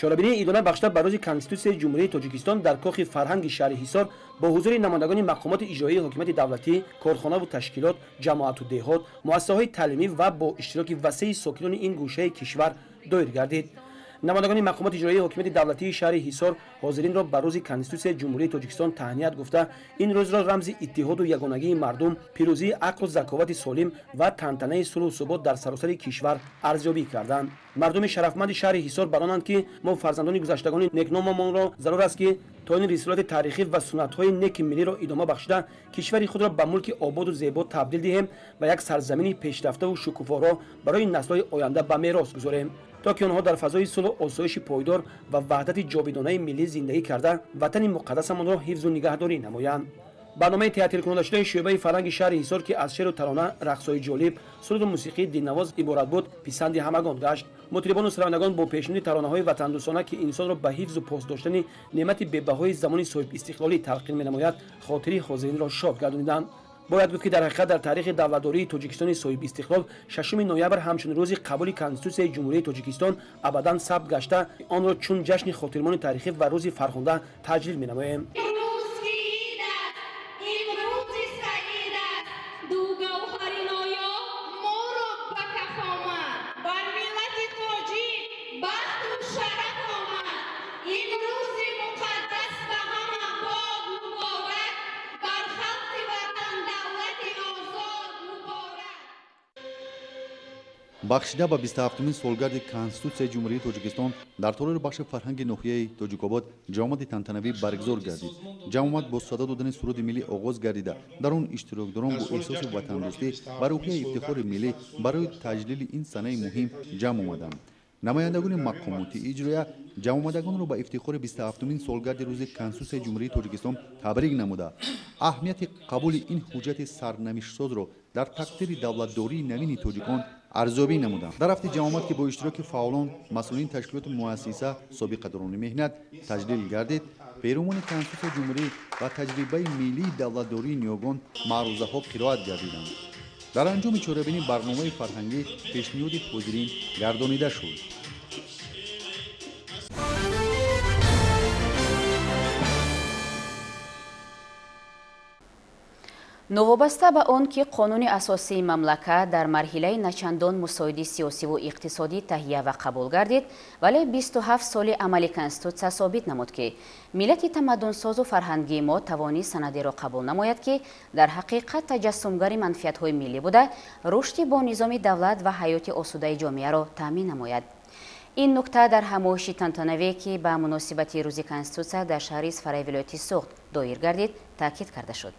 чорабинии идона бахшида ба рӯзи конститутсияи ҷумҳурии тоҷикистон дар кохи фарҳанги шаҳри ҳисор бо ҳузури намояндагони мақомоти иҷроии ҳокимияти давлатӣ, корхонаву ташкилот, ҷамоату деҳот, муассисаҳои таълимӣ ва бо иштироки васеъи сокинони ин гӯшаи кишвар доир гардид. намояндагони мақомоти иҷроии ҳокимияти давлатии шаҳри ҳисор ҳозиринро ба рӯзи конститутсияи ҷумҳурии тоҷикистон таҳният гуфта, ин рӯзро рамзи иттиҳоду ягонагии мардум, пирӯзии ақлу заковати солим ва тантанаи сулҳу субот дар саросари кишвар арзёбӣ карданд. мардуми шарафманди шаҳри ҳисор баронанд, ки мо фарзандони гузаштагони некномамонро зарур аст, ки то ин рисолати таърихӣ ва суннатҳои неки миллиро идома бахшида кишвари худро ба мулки ободу зебо табдил диҳем ва як сарзамини пешрафтаву шукуфоро барои наслҳои оянда ба мерос гузорем, то ки онҳо дар фазои сулҳу осоиши пойдор ва ваҳдати ҷовидонаи миллӣ зиндагӣ карда ватани муқаддасамонро ҳифзу нигаҳдорӣ намоянд. барномаи театркунодашудаи шӯъбаи фарҳанги шаҳри ҳисор, ки аз шеъру тарона, рақсҳои ҷолиб, суруду мусиқии дилнавоз иборат буд, писанди ҳамагон гашт. мутрибону саравандагон бо пешниҳоди таронаҳои ватандӯстона, ки инсонро ба ҳифзу посдоштани неъмати бебаҳои замони соҳибистиқлолӣ талқин менамояд, хотири ҳозиринро шод гардониданд. бояд гуфт, ки дар ҳақиқат дар таърихи давлатдории тоҷикистони соҳибистиқлол 6 ноябр ҳамчун рӯзи қабули конститутсияи ҷумҳурии тоҷикистон абадан сабт гашта, онро чун ҷашни хотирмони таърихӣ ва рӯзи фархунда таҷлил менамоем. бахшида ба 27-мин солгарди конститутсияи ҷумҳурии тоҷикистон дар толори бахши фарҳанги ноҳияи тоҷикобод ҷамъомади тантанавӣ баргузор гардид. ҷамъомад бо садо додани суруди миллӣ оғоз гардида, дар он иштирокдорон бо эҳсоси ватандӯстӣ ва рӯҳияи ифтихори миллӣ барои таҷлили ин санаи муҳим ҷамъ омаданд. намояндагони мақомоти иҷроия ҷамъомадагонро ба ифтихори 27-мин солгарди рӯзи конститутсияи ҷумҳурии тоҷикистон табрик намуда, аҳамияти қабули ин ҳуҷҷати сарнавиштсозро дар тақдири давлатдории навини тоҷикон арзёбӣ намуданд. дар ҳафти ҷамъомат, ки бо иштироки фаъолон, масъулини ташкилоти муассиса, собиқадарони меҳнат таҷлил гардид, пейромони конститутсияи ҷумҳурӣ ва таҷрибаи миллии давлатдории ниёгон маърузаҳо қироат гардиданд. дар анҷоми чорабинӣ барномаи фарҳангӣ пешниҳоди ҳозирин гардонида шуд. новобаста ба он ки қонуни асосии мамлакат дар марҳилаи начандон мусоиди сиёсиву иқтисодӣ таҳия ва қабул гардид, вале 27 соли амали конститутсия собит намуд ки миллати тамаддунсозу фарҳангии мо тавони санадеро қабул намояд ки дар ҳақиқат таҷассумгари манфиатҳои миллӣ буда рушди бо низоми давлат ва ҳаёти осудаи ҷомеаро таъмин намояд. ин нукта дар ҳамоиши тантанавие ки ба муносибати рӯзи конститутсия дар шаҳри Исфараи вилояти Суғд доир гардид, таъкид карда шуд.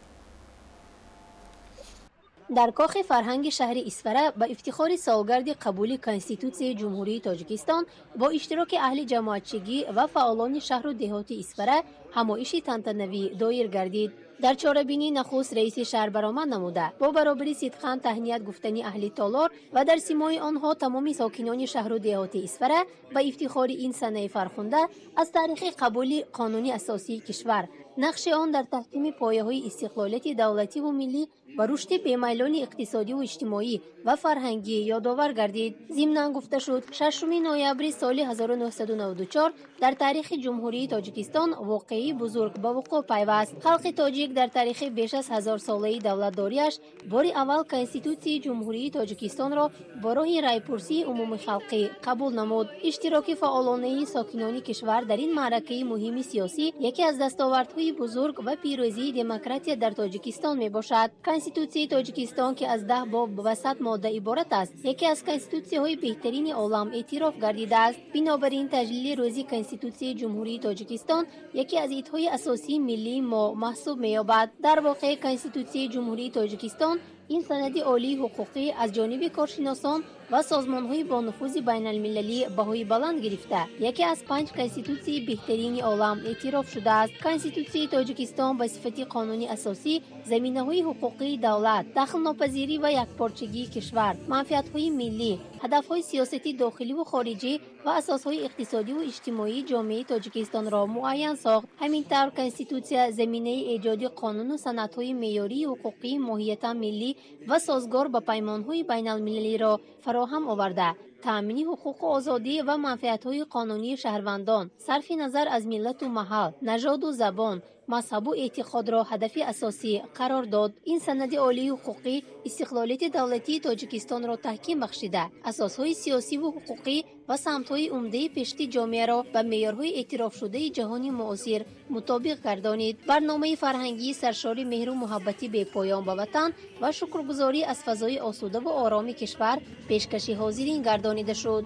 дар кохи фарҳанги шаҳри Исфара ба ифтихори солгарди қабули Конститутсияи Ҷумҳурии Тоҷикистон бо иштироки аҳли ҷамоатчигӣ ва фаъолони шаҳру деҳоти Исфара ҳамоиши тантанавӣ доир гардид. дар чорабинӣ нахуст раиси шаҳр баромад намуда бо баробари сидқан таҳният гуфтани аҳли Толор ва дар симои онҳо тамоми сокинони шаҳру деҳоти Исфара ба ифтихори ин санаи фархунда аз таърихи қабули қонуни асосии кишвар, нақши он дар таҳкими пояҳои истиқлолияти давлативу миллӣ ва рушди бемайлони иқтисодиву иҷтимоӣ ва фарҳангӣ ёдовар гардид. зимнан гуфта шуд 6 ноябри соли 1994 дар таърихи ҷумҳурии Тоҷикистон воқеаи бузург ба вуқӯъ пайваст. халқи тоҷик дар таърихи беш аз 1000-солаи давлатдориаш бори аввал Конститутсияи Ҷумҳурии Тоҷикистонро бо роҳи райпурсии умумихалқӣ қабул намуд. иштироки фаъолонаи сокинони кишвар дар ин маъракаи муҳими сиёсӣ яке аз дастовардҳои бузург ва пирӯзии демократия дар Тоҷикистон мебошад. Конститутсияи Тоҷикистон ки аз 10 боб ва 100 модда иборат аст, яке аз конститутсияҳои беҳтарини олам эътироф гардидааст. бинобар ин таҷлили рӯзи Конститутсияи Ҷумҳурии Тоҷикистон яке аз идҳои асосии миллии мо маҳсуб меёбад. дар воқеъ Конститутсияи Ҷумҳурии Тоҷикистон ин санади олии ҳуқуқӣ аз ҷониби коршиносон ва созмонҳои бо нуфузи байналмилалӣ баҳои баланд гирифта яке аз 5 конститутсияи беҳтарини олам эътироф шудааст. Конститутсияи Тоҷикистон ба сифати қонуни асосӣ заминаҳои ҳуқуқии давлат, дахлнопазирӣ ва якпорчагии кишвар, манфиатҳои миллӣ, ҳадафҳои сиёсати дохиливу хориҷӣ ва асосҳои иқтисодиву иҷтимоии ҷомеаи Тоҷикистонро муайян сохт. ҳамин тавр конститутсия заминаи эҷоди қонуну санадҳои меъёрии ҳуқуқии моҳиятан миллӣ ва созгор ба паймонҳои байналмилалиро фароҳам оварда таъмини ҳуқуқу озодӣ ва манфиатҳои қонунии шаҳрвандон сарфи назар аз миллату маҳал, нажоду забон, мазҳабу эътиқодро ҳадафи асосӣ қарор дод. ин санади олии ҳуқуқӣ истиқлолияти давлатии Тоҷикистонро таҳким бахшида, асосҳои сиёсиву ҳуқуқӣ ва самтҳои умдаи пешти ҷомеаро ба меъёрҳои эътирофшудаи ҷаҳони муосир мутобиқ гардонид. барномаи фарҳангии саршори меҳру муҳаббати бепоён ба ватан ва шукргузорӣ аз фазои осудаву ороми кишвар пешкаши ҳозирин гардонида шуд.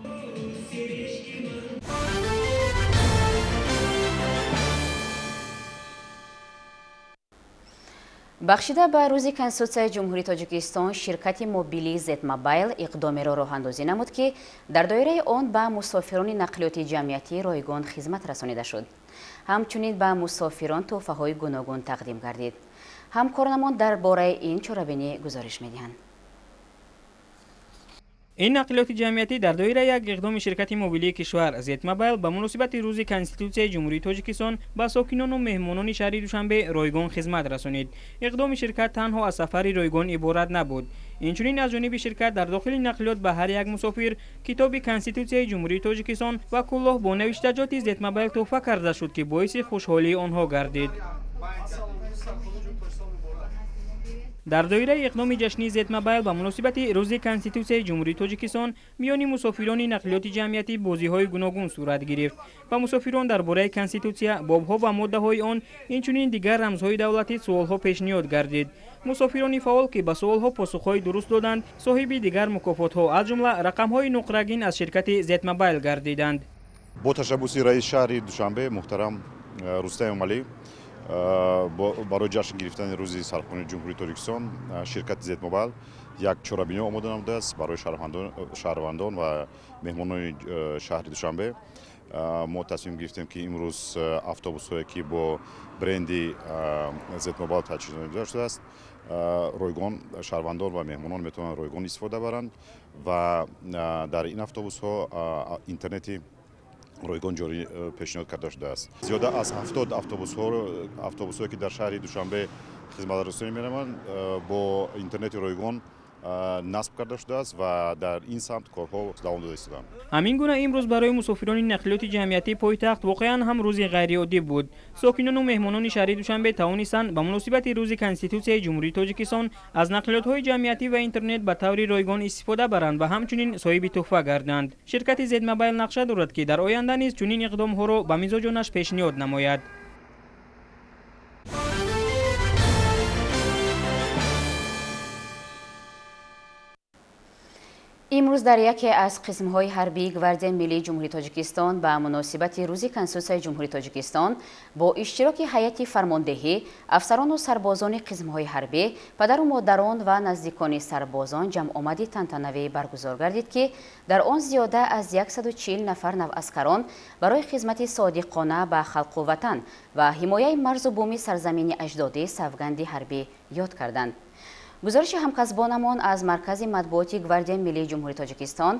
бахшида ба рӯзи Конститутсияи Ҷумҳурии Тоҷикистон ширкати мобилии Зетмобайл иқдомеро роҳандозӣ намуд ки дар доираи он ба мусофирони нақлиёти ҷамъиятӣ ройгон хизмат расонида шуд. ҳамчунин ба мусофирон тӯҳфаҳои гуногун тақдим гардид. ҳамкорнамон дар бораи ин чорабинӣ гузориш медиҳанд. ин нақлиёти ҷамъиятӣ дар доираи як иқдоми ширкати мобилии кишвар Зетмобайл ба муносибати рӯзи Конститутсияи Ҷумҳурии Тоҷикистон ба сокинону меҳмонони шаҳри Душанбе ройгон хизмат расонид. иқдоми ширкат танҳо аз сафари ройгон иборат набуд. инчунин аз ҷониби ширкат дар дохили нақлиёт ба ҳар як мусофир китоби Конститутсияи Ҷумҳурии Тоҷикистон ва кӯлоҳ бо навиштаҷоти Зетмобайл тӯҳфа карда шуд ки боиси хушҳолии онҳо гардид. дар доираи иқдоми ҷашнии Зетмобайл ба муносибати рӯзи Конститутсияи Ҷумҳурии Тоҷикистон миёни мусофирони нақлиёти ҷамъиятӣ бозиҳои гуногун сурат гирифт. ба мусофирон дар бораи Конститутсия, бобҳо ва моддаҳои он, инчунин дигар рамзҳои давлатӣ суолҳо пешниҳод гардид. мусофирони фаъол ки ба суолҳо посухҳои дуруст доданд, соҳиби дигар мукофотҳо, аз ҷумла рақамҳои нуқрагин аз ширкати Зетмобайл гардиданд. бо ташаббуси раис шаҳри Душанбе муҳтарам Рустам Эмомалӣ барои ҷашн гирифтани рӯзи сархонии Ҷумҳурии Тоҷикистон ширкати Зетмобайл як чорабино омода намудааст барои шаҳрвандон ва меҳмонони шаҳри Душанбе. мо тасмим гирифтем ки имрӯз автобусҳое ки бо бренди Зетмобайл таҷҳиз намуда шудааст, ройгон шаҳрвандон ва меҳмонон метавонанд ройгон истифода баранд ва дар ин автобусҳо интернети ройгон ҷорӣ пешниҳод карда шудааст. зиёда аз 70 автобусҳое ки дар шаҳри Душанбе хизматрасонӣ менаманд бо интернети ройгон насб карда шудааст ва дар ин самт корҳо давом дода истоданд. ҳамин гуна имрӯз барои мусофирони нақлиёти ҷамъиятии пойтахт воқеан ҳам рӯзи ғайриоддӣ буд. сокинону меҳмонони шаҳри Душанбе тавонистанд ба муносибати рӯзи Конститутсияи Ҷумҳурии Тоҷикистон аз нақлиётҳои ҷамъиятӣ ва интернет ба таври ройгон истифода баранд ва ҳамчунин соҳиби туҳфа гарданд. ширкати Z-Mobile нақша дорад ки дар оянда низ чунин иқдомҳоро ба мизоҷонаш пешниҳод намояд. имрӯз дар яке аз қисмҳои ҳарбии гвардияи миллии ҷумҳурии Тоҷикистон ба муносибати рӯзи Конститутсияи Ҷумҳурии Тоҷикистон бо иштироки ҳайати фармондеҳӣ, афсарону сарбозони қисмҳои ҳарбӣ, падару модарон ва наздикони сарбозон ҷамъомади тантанавӣ баргузор гардид ки дар он зиёда аз 140 нафар наваскарон барои хизмати содиқона ба халқу ватан ва ҳимояи марзу бӯми сарзамини аҷдодӣ савганди ҳарбӣ ёд карданд. гузориши ҳамкасбонамон аз маркази матбуоти гвардияи миллии ҷумҳурии Тоҷикистон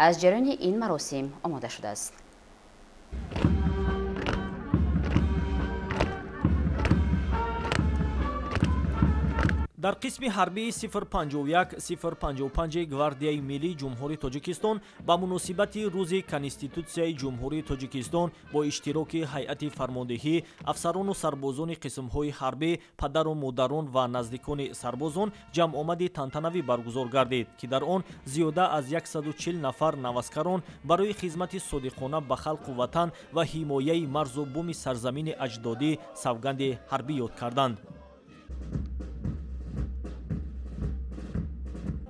аз ҷараёни ин маросим омода шудааст. дар қисми ҳарбии 051-055 гвардияи миллии ҷумҳурии Тоҷикистон ба муносибати рӯзи Конститутсияи Ҷумҳурии Тоҷикистон бо иштироки ҳайати фармондеҳӣ, афсарону сарбозони қисмҳои ҳарбӣ, падару модарон ва наздикони сарбозон ҷамъомади тантанавӣ баргузор гардид ки дар он зиёда аз 140 нафар наваскарон барои хизмати содиқона ба халқу ватан ва ҳимояи марзу бӯми сарзамини аҷдодӣ савганди ҳарбӣ ёд карданд.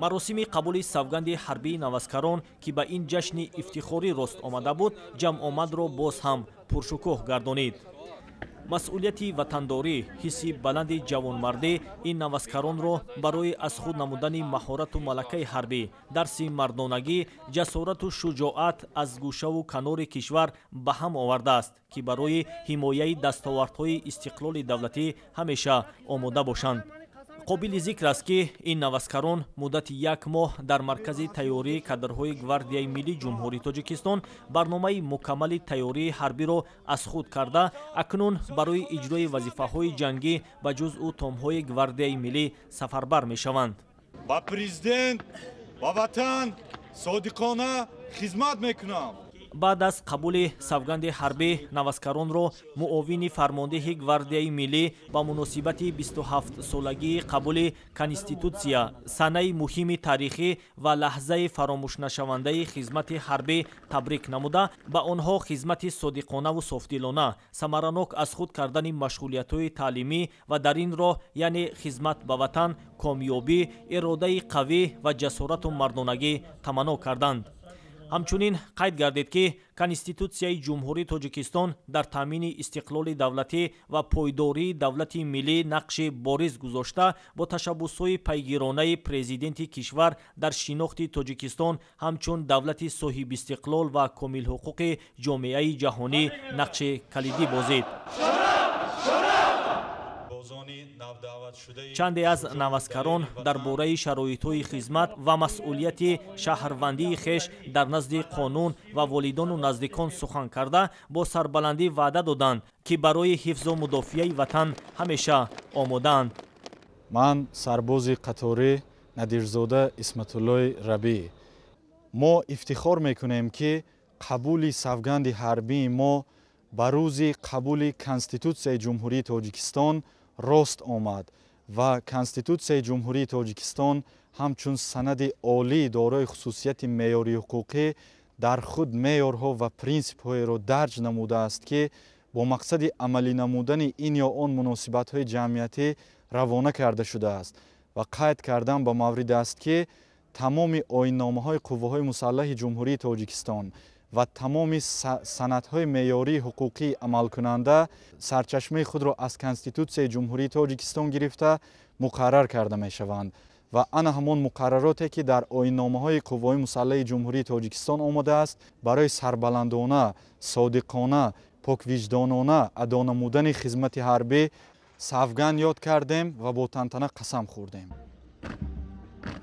маросими қабули савганди ҳарбии наваскарон ки ба ин ҷашни ифтихорӣ рост омада буд, ҷамъомадро боз ҳам пуршукӯҳ гардонид. масъулияти ватандорӣ, ҳисси баланди ҷавонмардӣ ин наваскаронро барои аз худ намудани маҳорату малакаи ҳарбӣ, дарси мардонагӣ, ҷасорату шуҷоат аз гӯшаву канори кишвар ба ҳам овардааст ки барои ҳимояи дастовардҳои истиқлоли давлатӣ ҳамеша омода бошанд. қобили зикр аст ки ин наваскарон муддати 1 моҳ дар маркази тайёрии кадрҳои гвардияи миллии ҷумҳурии Тоҷикистон барномаи мукаммали тайёрии ҳарбиро аз худ карда, акнун барои иҷрои вазифаҳои ҷангӣ ба ҷузъу томҳои гвардияи миллӣ сафарбар мешаванд. ба президент ва ватан содиқона хизмат мекунам. баъд аз қабули савганди ҳарбӣ, наваскаронро муовини фармондеҳи гвардияи миллӣ ба муносибати 27-солагии қабули Конститутсия, санаи муҳими таърихӣ ва лаҳзаи фаромӯшнашавандаи хизмати ҳарбӣ табрик намуда, ба онҳо хизмати содиқонаву софдилона, самаранок аз худ кардани машғулиятҳои таълимӣ ва дар ин роҳ, яъне хизмат ба ватан, комёбӣ, иродаи қавӣ ва ҷасорату мардонагӣ таманно карданд. ҳамчунин қайд гардид ки Конститутсияи Ҷумҳурии Тоҷикистон дар таъмини истиқлоли давлатӣ ва пойдории давлати миллӣ нақши бориз гузошта, бо ташаббусҳои пайгиронаи президенти кишвар дар шинохти Тоҷикистон ҳамчун давлати соҳибистиқлол ва комилҳуқуқи ҷомеаи ҷаҳонӣ нақши калидӣ бозид. чанде аз наваскарон дар бораи шароитҳои хизмат ва масъулияти шаҳрвандии хеш дар назди қонун ва волидону наздикон сухан карда, бо сарбаландӣ ваъда доданд ки барои ҳифзу мудофиаи ватан ҳамеша омодаанд. ман сарбози қаторӣ Надирзода Исматуллои Рабӣ. мо ифтихор мекунем ки қабули савганди ҳарбии мо ба рӯзи қабули Конститутсияи Ҷумҳурии Тоҷикистон рост омад ва Конститутсияи Ҷумҳурии Тоҷикистон ҳамчун санади олӣ дорои хусусияти меъёри ҳуқуқӣ дар худ меъёрҳо ва принсипҳоеро дарҷ намудааст ки бо мақсади амалӣ намудани ин ё он муносибатҳои ҷамъиятӣ равона карда шудааст ва қайд кардан ба маврид аст ки тамоми оинномаҳои қувваҳои мусаллаҳи Ҷумҳурии Тоҷикистон ва тамоми санадҳои меъёрии ҳуқуқии амалкунанда сарчашмаи худро аз Конститутсияи Ҷумҳурии Тоҷикистон гирифта муқаррар карда мешаванд ва ана ҳамон муқаррароте ки дар оинномаҳои қувваҳои мусаллаҳи Ҷумҳурии Тоҷикистон омадааст барои сарбаландона, содиқона, поквиҷдонона адо намудани хизмати ҳарбӣ савган ёд кардем ва бо тантана қасам хӯрдем.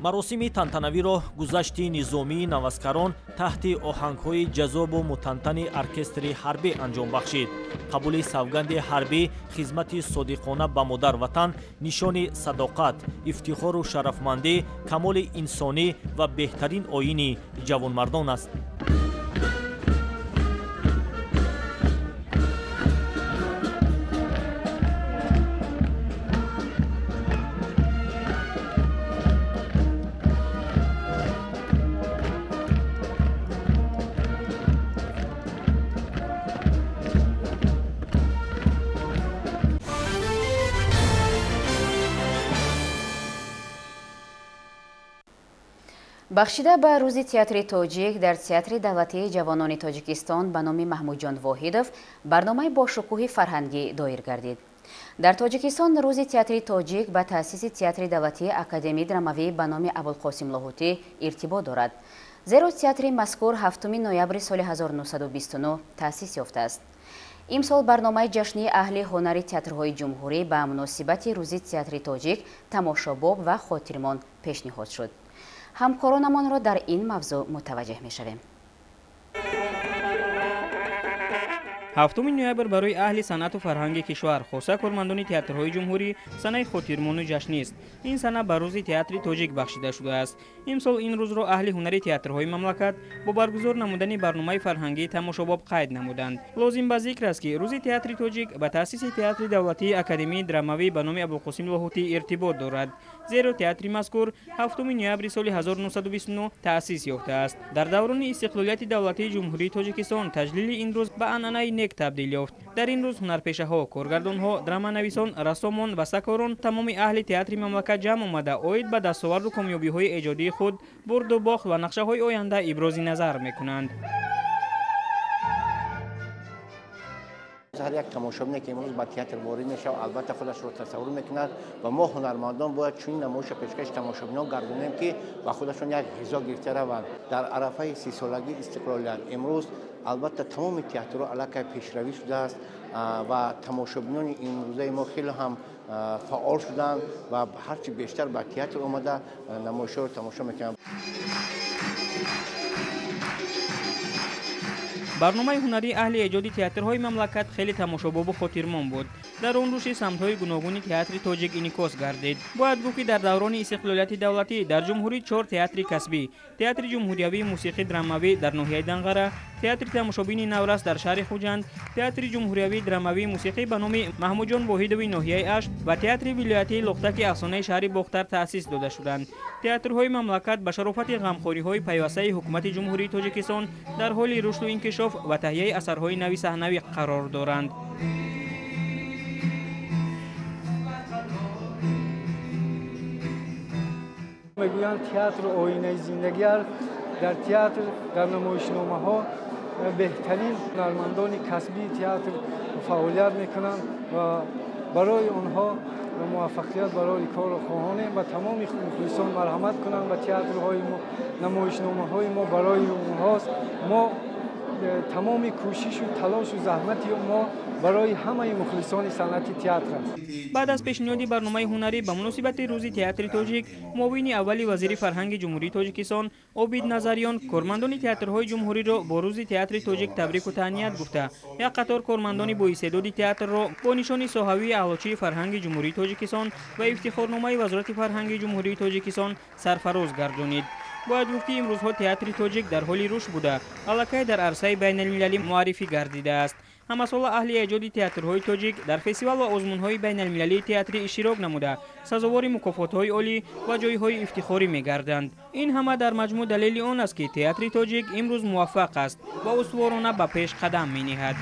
маросими тантанавиро гузашти низомии навазкарон таҳти оҳангҳои ҷазобу мутантани оркестри ҳарбӣ анҷом бахшид. қабули савганди ҳарбӣ хизмати содиқона ба модар ватан нишони садоқат, ифтихору шарафмандӣ, камоли инсонӣ ва беҳтарин оини ҷавонмардон аст. бахшида ба рӯзи театри тоҷик дар театри давлатии ҷавонони тоҷикистон ба номи маҳмудҷон воҳидов барномаи бошукӯҳи фарҳангӣ доир гардид. дар тоҷикистон рӯзи театри тоҷик ба таъсиси театри давлатии академияи драмавӣ ба номи абулқосим лоҳутӣ иртибот дорад. зеро театри мазкур 7 ноябри соли 1929 таъсис ёфтааст. имсол барномаи ҷашнии аҳли ҳунари театрҳои ҷумҳурӣ ба муносибати рӯзи театри тоҷик тамошобоб ва хотирмон пешниҳод шуд. ҳамкоронамонро дар ин мавзӯъ мутаваҷҷеҳ мешавем. 7 ноябр барои аҳли санъату фарҳанги кишвар, хоса кормандони театрҳои ҷумҳурӣ санаи хотирмону ҷашнист. ин сана ба рӯзи театри тоҷик бахшида шудааст. имсол ин рӯзро аҳли ҳунари театрҳои мамлакат бо баргузор намудани барномаи фарҳангӣ тамошобоб қайд намуданд. лозим ба зикр аст ки рӯзи театри тоҷик ба таъсиси театри давлатии академияи драмавӣ ба номи абулқосим лоҳутӣ иртибот дорад. зеро театри мазкур 7 ноябри соли 1929 таъсис ёфтааст. дар даврони истиқлолияти давлатии ҷумҳурии тоҷикистон таҷлили ин рӯз ба анъанаи нек табдил ёфт. дар ин рӯз ҳунарпешаҳо, коргардонҳо, драманависон, рассомон ва сакорон тамоми аҳли театри мамлакат ҷамъ омада оид ба дастоварду комёбиҳои эҷодии худ, бурду бохт ва нақшаҳои оянда ибрози назар мекунанд. هر یک تماشابینی که امروز با تئاتر وارد میشه البته خودش رو تصور میکند و ما هنرمندان باید چون نمایش پیشکش تماشابینان گردونیم که با خودشون یک غذا گرفته روند. در عرفه 30 سالگی استقلالیت امروز البته تمام تئاترها علاقه پیشروی شده است و تماشابینان امروزه ما خیلی هم فعال شدند و هرچی بیشتر با تئاتر اومده نمایش رو تماشا میکنند. барномаи ҳунари аҳли эҷоди театрҳои мамлакат хеле тамошобобу хотирмон буд. дар он рушди самтҳои гуногуни театри тоҷик инъикос гардид. бояд гуфт ки дар даврони истиқлолияти давлатӣ дар ҷумҳурӣ 4 театри касбӣ, театри ҷумҳуриявии мусиқии драмавӣ дар ноҳияи Данғара, театри тамошобини Наврас дар шаҳри Хуҷанд, театри ҷумҳуриявии драмавии мусиқӣ ба номи маҳмудҷон воҳидови ноҳияи Ашт ва театри вилоятии лухтаки афсонаи шаҳри Бохтар таъсис дода шуданд. театрҳои мамлакат ба шарофати ғамхориҳои пайвастаи ҳукумати ҷумҳурии Тоҷикистон дар ҳоли рушду инкишоф ва таҳияи асарҳои нави саҳнавӣ қарор доранд. میگویند تئاتر آینه زندگی است. در تئاتر در نمایشنامه‌ها بهترین هنرمندان کسبی تئاتر فعالیت میکنند و برای آنها موفقیت برای کار خواهانه و تمام مخلصان مرحمت کنند و تئاترهای ما نمایشنامه‌های ما برای اونهاست. ما تمام کوشش و تلاش و زحمت ما برای همه مخلصان صنعت تئاتر است. بعد از پیشنهاد برنامه هنری به مناسبت روز تئاتر توجیک، معاون اول وزیر فرهنگ جمهوری تاجیکستان عبید نظریان کارمندان تئاترهای جمهوری را با روز تئاتر توجیک تبریک و تهنیت گفته. یک قطار کارمندان با استعداد تئاتر را با نشان صحوی اعلاچی فرهنگ جمهوری تاجیکستان و افتخارنامه وزارت فرهنگ جمهوری تاجیکستان سرفراز گردانید. باید گفت که امروزها تئاتر توجیک در حال رشد بوده، علاقه در عرصه بین المللی معرفی گردیده است. همه سال اهل ایجاد تئاترهای توجیک در فستیوال و آزمون‌های بین المللی تئاتری اشتراک نموده، سزاوار مکافات‌های عالی و جایهای افتخاری می‌گردند. این همه در مجموع دلیل آن است که تئاتر توجیک امروز موفق است و استوارانه به پیش قدم می‌نهد.